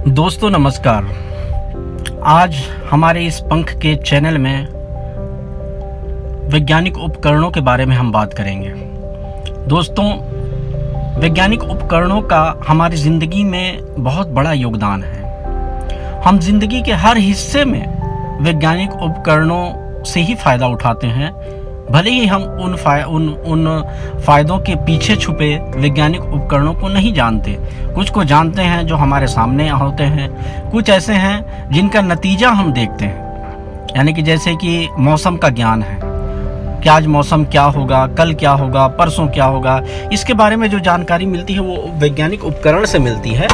दोस्तों नमस्कार। आज हमारे इस पंख के चैनल में वैज्ञानिक उपकरणों के बारे में हम बात करेंगे। दोस्तों, वैज्ञानिक उपकरणों का हमारी ज़िंदगी में बहुत बड़ा योगदान है। हम जिंदगी के हर हिस्से में वैज्ञानिक उपकरणों से ही फ़ायदा उठाते हैं, भले ही हम उन फ़ायदों के पीछे छुपे वैज्ञानिक उपकरणों को नहीं जानते। कुछ को जानते हैं जो हमारे सामने होते हैं, कुछ ऐसे हैं जिनका नतीजा हम देखते हैं। यानी कि जैसे कि मौसम का ज्ञान है कि आज मौसम क्या होगा, कल क्या होगा, परसों क्या होगा, इसके बारे में जो जानकारी मिलती है वो वैज्ञानिक उपकरण से मिलती है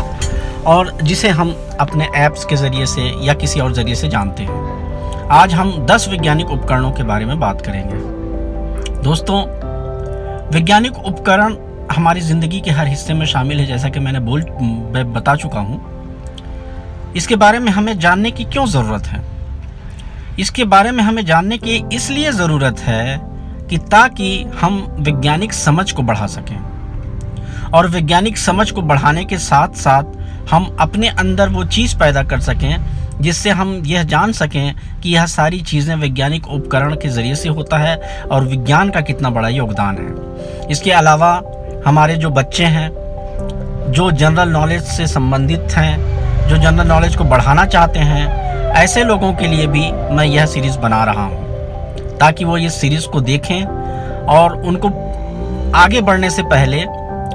और जिसे हम अपने ऐप्स के ज़रिए से या किसी और ज़रिए से जानते हैं। आज हम 10 वैज्ञानिक उपकरणों के बारे में बात करेंगे। दोस्तों, वैज्ञानिक उपकरण हमारी ज़िंदगी के हर हिस्से में शामिल है, जैसा कि मैंने बता चुका हूँ। इसके बारे में हमें जानने की क्यों ज़रूरत है? इसके बारे में हमें जानने की इसलिए ज़रूरत है कि ताकि हम वैज्ञानिक समझ को बढ़ा सकें, और वैज्ञानिक समझ को बढ़ाने के साथ साथ हम अपने अंदर वो चीज़ पैदा कर सकें जिससे हम यह जान सकें कि यह सारी चीज़ें वैज्ञानिक उपकरण के ज़रिए से होता है और विज्ञान का कितना बड़ा योगदान है। इसके अलावा हमारे जो बच्चे हैं, जो जनरल नॉलेज से संबंधित हैं, जो जनरल नॉलेज को बढ़ाना चाहते हैं, ऐसे लोगों के लिए भी मैं यह सीरीज़ बना रहा हूँ ताकि वो इस सीरीज़ को देखें और उनको आगे बढ़ने से पहले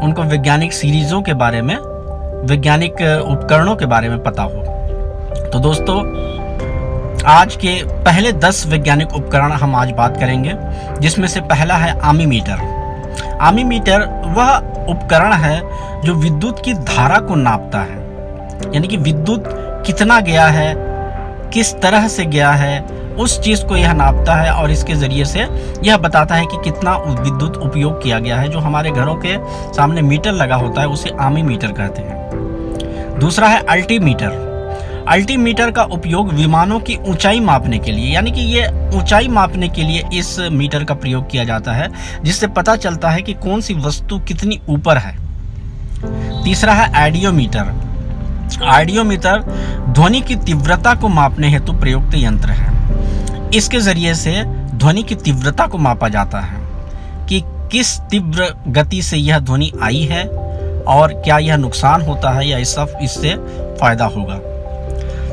उनको वैज्ञानिक सीरीज़ों के बारे में, वैज्ञानिक उपकरणों के बारे में पता हो। तो दोस्तों, आज के पहले 10 वैज्ञानिक उपकरण हम आज बात करेंगे, जिसमें से पहला है आमीमीटर। आमीमीटर वह उपकरण है जो विद्युत की धारा को नापता है, यानी कि विद्युत कितना गया है, किस तरह से गया है, उस चीज़ को यह नापता है और इसके ज़रिए से यह बताता है कि कितना विद्युत उपयोग किया गया है। जो हमारे घरों के सामने मीटर लगा होता है उसे आमीमीटर कहते हैं। दूसरा है अल्टीमीटर। अल्टीमीटर का उपयोग विमानों की ऊंचाई मापने के लिए, यानी कि ये ऊंचाई मापने के लिए इस मीटर का प्रयोग किया जाता है, जिससे पता चलता है कि कौन सी वस्तु कितनी ऊपर है। तीसरा है आइडियोमीटर। आइडियोमीटर ध्वनि की तीव्रता को मापने हेतु प्रयुक्त यंत्र है। इसके ज़रिए से ध्वनि की तीव्रता को मापा जाता है कि किस तीव्र गति से यह ध्वनि आई है और क्या यह नुकसान होता है या इससे फ़ायदा होगा।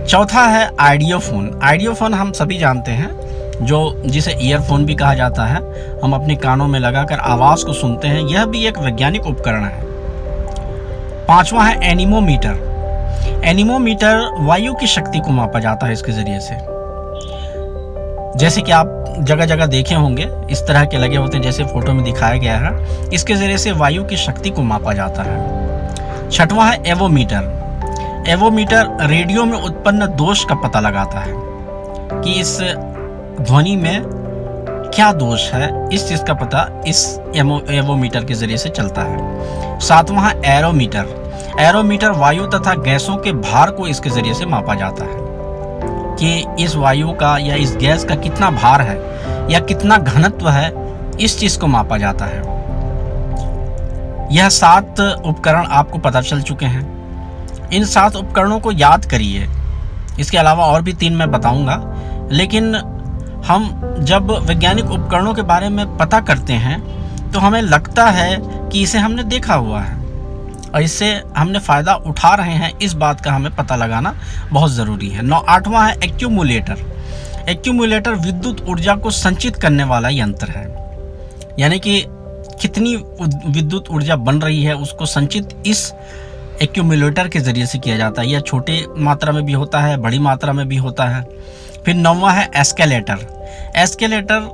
चौथा है आइडियोफोन। आइडियोफोन हम सभी जानते हैं, जिसे ईयरफोन भी कहा जाता है। हम अपने कानों में लगाकर आवाज़ को सुनते हैं, यह भी एक वैज्ञानिक उपकरण है। पांचवा है एनीमोमीटर। एनीमोमीटर वायु की शक्ति को मापा जाता है इसके ज़रिए से। जैसे कि आप जगह जगह देखे होंगे, इस तरह के लगे होते हैं जैसे फोटो में दिखाया गया है। इसके ज़रिए से वायु की शक्ति को मापा जाता है। छठवां है एवोमीटर। एवोमीटर रेडियो में उत्पन्न दोष का पता लगाता है कि इस ध्वनि में क्या दोष है, इस चीज़ का पता इस एवोमीटर के ज़रिए से चलता है। सातवां है एरोमीटर। एरोमीटर वायु तथा गैसों के भार को इसके ज़रिए से मापा जाता है कि इस वायु का या इस गैस का कितना भार है या कितना घनत्व है, इस चीज़ को मापा जाता है। यह 7 उपकरण आपको पता चल चुके हैं। इन 7 उपकरणों को याद करिए। इसके अलावा और भी 3 मैं बताऊंगा, लेकिन हम जब वैज्ञानिक उपकरणों के बारे में पता करते हैं तो हमें लगता है कि इसे हमने देखा हुआ है और इससे हमने फ़ायदा उठा रहे हैं, इस बात का हमें पता लगाना बहुत ज़रूरी है। 8वां है एक्यूमुलेटर। एक्यूमुलेटर विद्युत ऊर्जा को संचित करने वाला यंत्र है, यानी कि कितनी विद्युत ऊर्जा बन रही है उसको संचित इस एक्यूमुलेटर के ज़रिए से किया जाता है। यह छोटे मात्रा में भी होता है, बड़ी मात्रा में भी होता है। फिर 9वां है एस्केलेटर। एस्केलेटर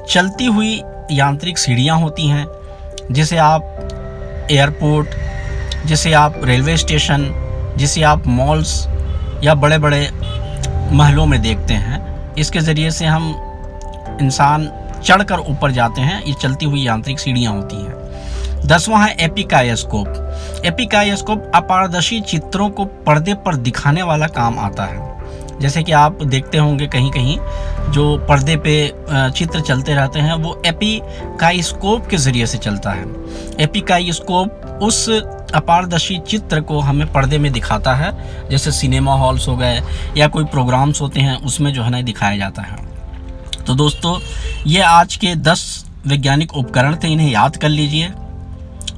चलती हुई यांत्रिक सीढ़ियाँ होती हैं, जिसे आप एयरपोर्ट, जिसे आप रेलवे स्टेशन, जिसे आप मॉल्स या बड़े बड़े महलों में देखते हैं। इसके ज़रिए से हम इंसान चढ़कर ऊपर जाते हैं। ये चलती हुई यांत्रिक सीढ़ियाँ होती हैं। 10वां है एपिकायोस्कोप। एपिकायोस्कोप अपारदर्शी चित्रों को पर्दे पर दिखाने वाला काम आता है। जैसे कि आप देखते होंगे कहीं कहीं जो पर्दे पे चित्र चलते रहते हैं, वो एपिकायोस्कोप के ज़रिए से चलता है। एपिकायोस्कोप उस अपारदर्शी चित्र को हमें पर्दे में दिखाता है, जैसे सिनेमा हॉल्स हो गए या कोई प्रोग्राम्स होते हैं उसमें जो है ना दिखाया जाता है। तो दोस्तों ये आज के 10 वैज्ञानिक उपकरण थे, इन्हें याद कर लीजिए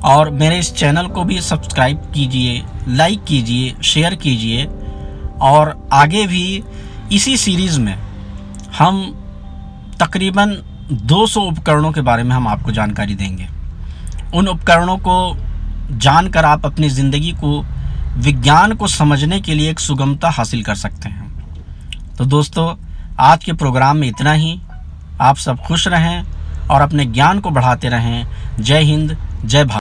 और मेरे इस चैनल को भी सब्सक्राइब कीजिए, लाइक कीजिए, शेयर कीजिए और आगे भी इसी सीरीज़ में हम तकरीबन 200 उपकरणों के बारे में हम आपको जानकारी देंगे। उन उपकरणों को जानकर आप अपनी ज़िंदगी को, विज्ञान को समझने के लिए एक सुगमता हासिल कर सकते हैं। तो दोस्तों आज के प्रोग्राम में इतना ही। आप सब खुश रहें और अपने ज्ञान को बढ़ाते रहें। जय हिंद, जय भारत।